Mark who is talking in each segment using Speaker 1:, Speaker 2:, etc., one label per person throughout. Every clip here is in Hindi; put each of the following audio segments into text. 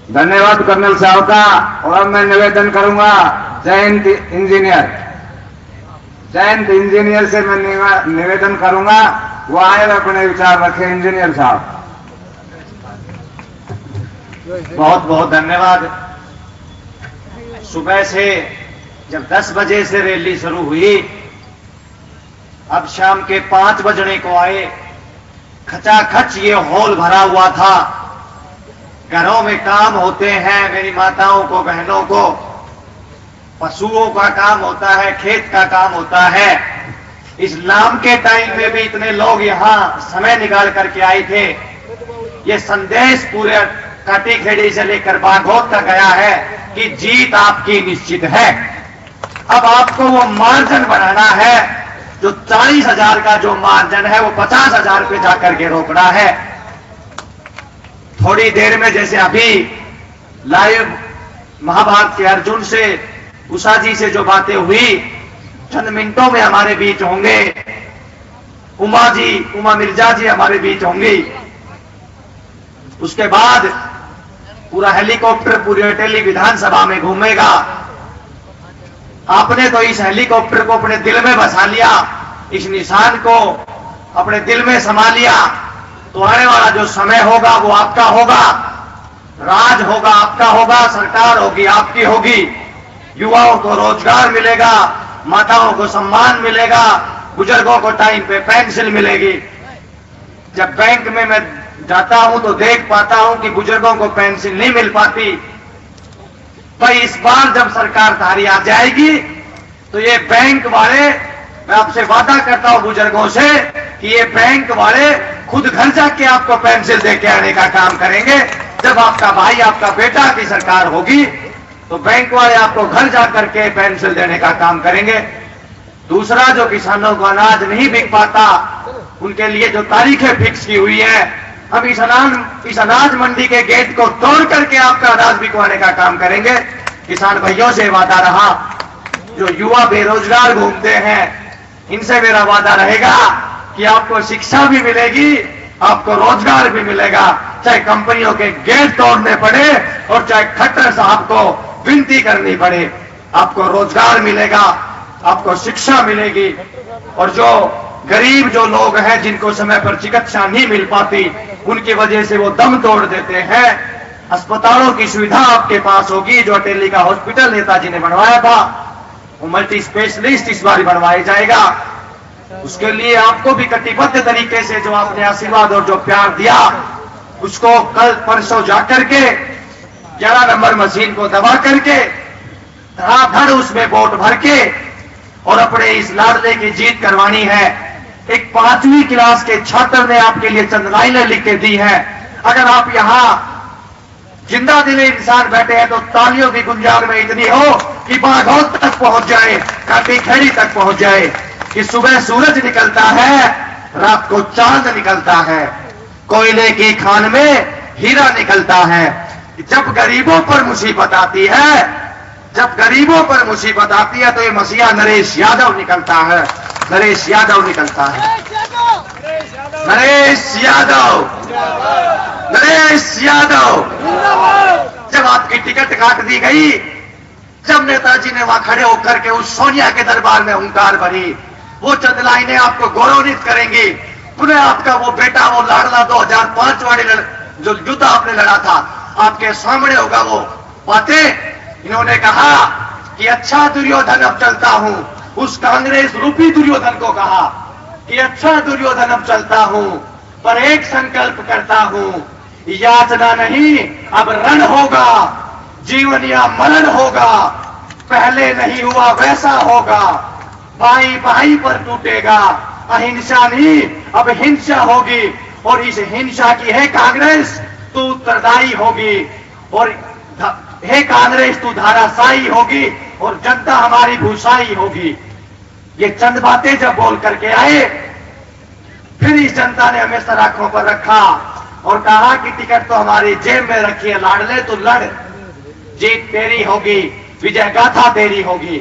Speaker 1: धन्यवाद कर्नल साहब का। और अब मैं निवेदन करूंगा जयंत इंजीनियर से मैं निवेदन करूंगा वो आए अपने विचार रखे। इंजीनियर साहब,
Speaker 2: बहुत बहुत धन्यवाद। सुबह से जब 10 बजे से रैली शुरू हुई, अब शाम के 5 बजने को आए, खचाखच ये हॉल भरा हुआ था। घरों में काम होते हैं, मेरी माताओं को, बहनों को, पशुओं का काम होता है, खेत का काम होता है। इस नाम के टाइम में भी इतने लोग यहां समय निकाल करके आए थे। ये संदेश पूरे काटी खेड़ी से लेकर बाघोत तक गया है कि जीत आपकी निश्चित है। अब आपको वो मार्जिन बनाना है, जो 40,000 का जो मार्जिन है वो 50,000 पे जाकर के रोकना है। थोड़ी देर में, जैसे अभी लाइव महाभारत के अर्जुन से, उषा जी से जो बातें हुई, चंद मिनटों में हमारे बीच होंगे। उमा मिर्जा जी हमारे बीच होंगी। उसके बाद पूरा हेलीकॉप्टर पूरी अटेली विधानसभा में घूमेगा। आपने तो इस हेलीकॉप्टर को अपने दिल में बसा लिया, इस निशान को अपने दिल में समा लिया, तो आने वाला जो समय होगा वो आपका होगा, राज होगा आपका होगा, सरकार होगी आपकी होगी, युवाओं को रोजगार मिलेगा, माताओं को सम्मान मिलेगा, बुजुर्गों को टाइम पे पेंशन मिलेगी। जब बैंक में मैं जाता हूं तो देख पाता हूं कि बुजुर्गों को पेंशन नहीं मिल पाती। भाई इस बार जब सरकार धारी आ जाएगी तो ये बैंक वाले, मैं आपसे वादा करता हूं बुजुर्गों से कि ये बैंक वाले खुद घर जाके आपको पेंशन दे के आने का काम करेंगे। जब आपका भाई, आपका बेटा की सरकार होगी तो बैंक वाले आपको घर जाकर के पेंशन देने का काम करेंगे। दूसरा, जो किसानों को अनाज नहीं बिक पाता, उनके लिए जो तारीखें फिक्स की हुई है, हम इस अनाज मंडी के गेट को तोड़ करके आपका अनाज बिकवाने का काम करेंगे। किसान भाइयों से वादा रहा, जो युवा बेरोजगार घूमते हैं, इनसे मेरा वादा रहेगा कि आपको शिक्षा भी मिलेगी, आपको रोजगार भी मिलेगा, चाहे कंपनियों के गेट तोड़ने पड़े और चाहे खट्टर साहब को विनती करनी पड़े, आपको रोजगार मिलेगा, आपको शिक्षा मिलेगी। और जो गरीब जो लोग हैं, जिनको समय पर चिकित्सा नहीं मिल पाती, उनकी वजह से वो दम तोड़ देते हैं, अस्पतालों की सुविधा आपके पास होगी। जो अटेली का हॉस्पिटल नेताजी ने बनवाया था, वो मल्टी स्पेशलिस्ट इस बार बनवाया जाएगा। उसके लिए आपको भी कटिबद्ध तरीके से जो आपने आशीर्वाद और जो प्यार दिया, उसको कल परसों जाकर के 11 नंबर मशीन को दबा करके धड़ाधड़ उसमें वोट भर के और अपने इस लाडले की जीत करवानी है। एक 5वीं क्लास के छात्र ने आपके लिए चंद लाइनें लिख के दी है। अगर आप यहां जिंदा दिले इंसान बैठे हैं तो तालियों की गुंजाइश में इतनी हो कि बाघोत तक पहुंच जाए, काटी खेड़ी तक पहुंच जाए कि सुबह सूरज निकलता है, रात को चांद निकलता है, कोयले की खान में हीरा निकलता है। जब गरीबों पर मुसीबत आती है, जब गरीबों पर मुसीबत आती है तो ये मसीहा नरेश यादव निकलता है, नरेश यादव निकलता है, नरेश यादव, नरेश यादव। जब आपकी टिकट काट दी गई, जब नेताजी ने वहां खड़े होकर के उस सोनिया के दरबार में हुंकार भरी, वो चंद लाइनें आपको गौरवान्वित करेंगी। पुनः आपका वो बेटा, वो लाडला 2005 वाली जो युद्ध आपने लड़ा था, आपके सामने होगा वो बातें। इन्होंने कहा कि अच्छा दुर्योधन अब चलता हूं, उस कांग्रेस रूपी दुर्योधन को कहा कि अच्छा दुर्योधन अब चलता हूं, पर एक संकल्प करता हूं, याचना नहीं अब रण होगा, जीवन या मरण होगा, पहले नहीं हुआ वैसा होगा, भाई भाई पर टूटेगा, अहिंसा नहीं अब हिंसा होगी, और इस हिंसा की है कांग्रेस तू उत्तरदायी होगी, और हे कांग्रेस तू धाराशाही होगी, और जनता हमारी भूषाई होगी। ये चंद बातें जब बोल करके आए, फिर इस जनता ने हमें सर आंखों पर रखा और कहा कि टिकट तो हमारी जेब में रखी है, लाडले तू लड़, जीत तेरी होगी, विजय गाथा तेरी होगी।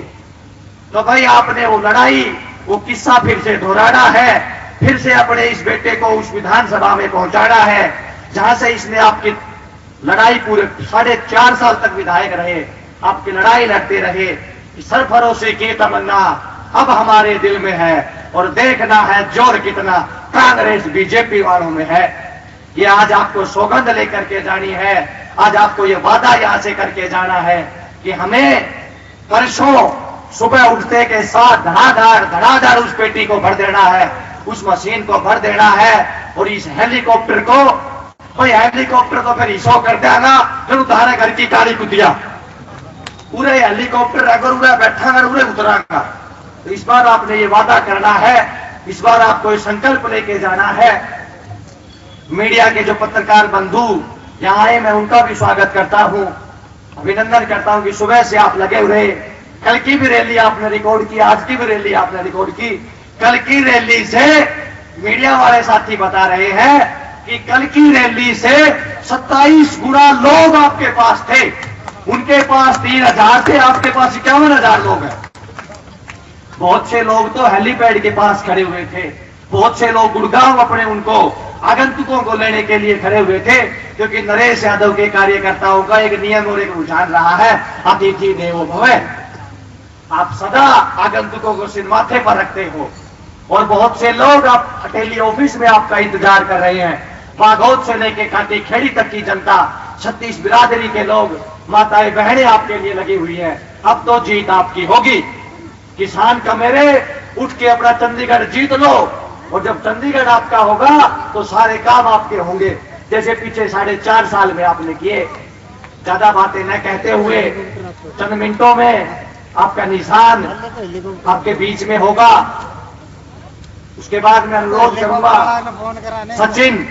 Speaker 2: तो भाई आपने वो लड़ाई, वो किस्सा फिर से दोहराना है, फिर से अपने इस बेटे को उस विधानसभा में पहुंचाना है जहां से इसने आपकी लड़ाई पूरे 4.5 साल तक विधायक रहे, आपकी लड़ाई लड़ते रहे कि सरफरोशी की तमन्ना अब हमारे दिल में है और देखना है जोर कितना कांग्रेस बीजेपी वालों में है। ये आज आपको सौगंध लेकर के जानी है, आज आपको ये वादा यहां से करके जाना है कि हमें परसों सुबह उठते के साथ धड़ाधड़ उस पेटी को भर देना है, उस मशीन को भर देना है। और इस हेलीकॉप्टर को, भाई हेलीकॉप्टर तो फिर इसो कर देगा फिर उतारे घर की काली कुतिया, पूरे हेलीकॉप्टर अगर उड़े बैठा अगर उड़े उतरागा। तो इस बार आपने ये वादा करना है, इस बार आपको ये संकल्प लेके जाना है। मीडिया के जो पत्रकार बंधु यहाँ आए, मैं उनका भी स्वागत करता हूं, अभिनंदन करता हूं कि सुबह से आप लगे हुए। कल की भी रैली आपने रिकॉर्ड की, आज की भी रैली आपने रिकॉर्ड की। कल की रैली से मीडिया वाले साथी बता रहे हैं कि कल की रैली से 27 गुना लोग आपके पास थे। उनके पास 3,000 थे, आपके पास 51,000 लोग हैं। बहुत से लोग तो हेलीपैड के पास खड़े हुए थे, बहुत से लोग गुड़गांव अपने उनको आगंतुकों को लेने के लिए खड़े हुए थे, क्योंकि नरेश यादव के कार्यकर्ताओं का एक नियम और एक रुझान रहा है, अतिथि देवो भव। आप सदा आगंतुकों को सिर माथे पर रखते हो और बहुत से लोग आप अटेली ऑफिस में आपका इंतजार कर रहे हैं। बागौद से लेके काटी खेड़ी तक की जनता, 36 बिरादरी के लोग, माताएं बहनें आपके लिए लगी हुई है। अब तो जीत आपकी होगी। किसान का मेरे उठ के अपना चंडीगढ़ जीत लो, और जब चंडीगढ़ आपका होगा तो सारे काम आपके होंगे, जैसे पीछे 4.5 साल में आपने किए। ज्यादा बातें न कहते हुए चंद मिनटों में आपका निशान आपके बीच में होगा। उसके बाद मैं अनुरोध करूंगा सचिन,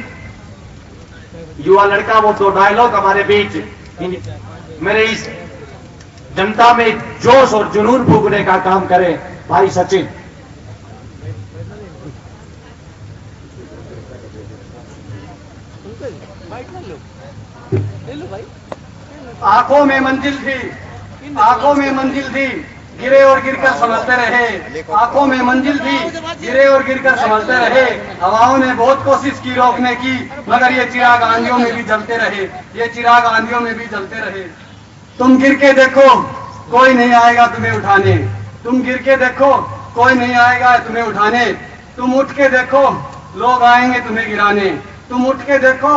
Speaker 2: युवा लड़का, वो 2 डायलॉग हमारे बीच मेरे इस जनता में जोश और जुनून फूंकने का काम करे। भाई सचिन,
Speaker 3: आंखों में मंजिल थी, आंखों में मंजिल थी, गिरे और गिरकर संभलते रहे। आंखों में मंजिल थी, गिरे और गिरकर संभलते रहे। हवाओं ने बहुत कोशिश की रोकने की, मगर ये चिराग आंधियों में भी जलते रहे, ये चिराग आंधियों में भी जलते रहे। तुम गिर के देखो, कोई नहीं आएगा तुम्हें उठाने। तुम गिर के देखो, कोई नहीं आएगा तुम्हें उठाने। तुम उठ के देखो, लोग आएंगे तुम्हें गिराने। तुम उठ के देखो,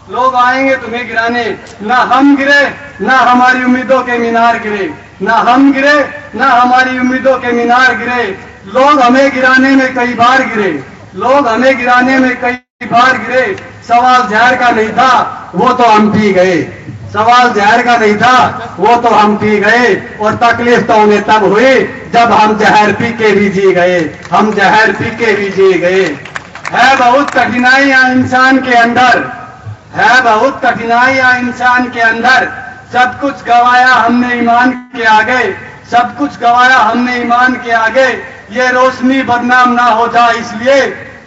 Speaker 3: लोग आएंगे तुम्हें गिराने। ना हम गिरे, ना हमारी उम्मीदों के मीनार गिरे। ना हम गिरे, ना हमारी उम्मीदों के मीनार गिरे। लोग हमें गिराने में कई बार गिरे, लोग हमें गिराने में कई बार गिरे। सवाल जहर का नहीं था, वो तो हम पी गए। सवाल जहर का नहीं था, वो तो हम पी गए। और तकलीफ तो उन्हें तब हुई जब हम जहर पी के भी जी गए, हम जहर पी के भी जी गए। है बहुत कठिनाइयां इंसान के अंदर, है बहुत कठिनाइयां इंसान के अंदर। सब कुछ गवाया हमने ईमान के आगे, सब कुछ गवाया हमने ईमान के आगे। ये रोशनी बदनाम ना हो जाए इसलिए,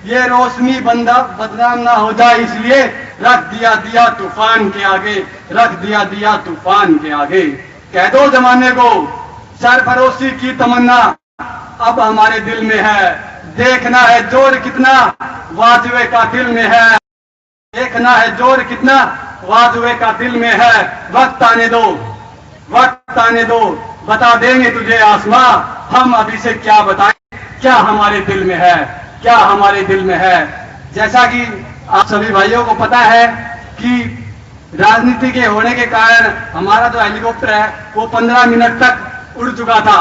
Speaker 3: ये रोशनी बदनाम ना हो जाए इसलिए रख दिया दिया तूफान के आगे, रख दिया दिया तूफान के आगे। कह दो जमाने को सरफरोशी की तमन्ना अब हमारे दिल में है। देखना है जोर कितना वाजुए का दिल में है, देखना है जोर कितना वाजुए का दिल में है। वक्त आने दो, वक्त आने दो, बता देंगे तुझे आसमां। हम अभी से क्या बताएं, क्या हमारे दिल में है, क्या हमारे दिल में है। जैसा कि आप सभी भाइयों को पता है कि राजनीति के होने के कारण हमारा जो हेलीकॉप्टर है वो 15 मिनट तक उड़ चुका था।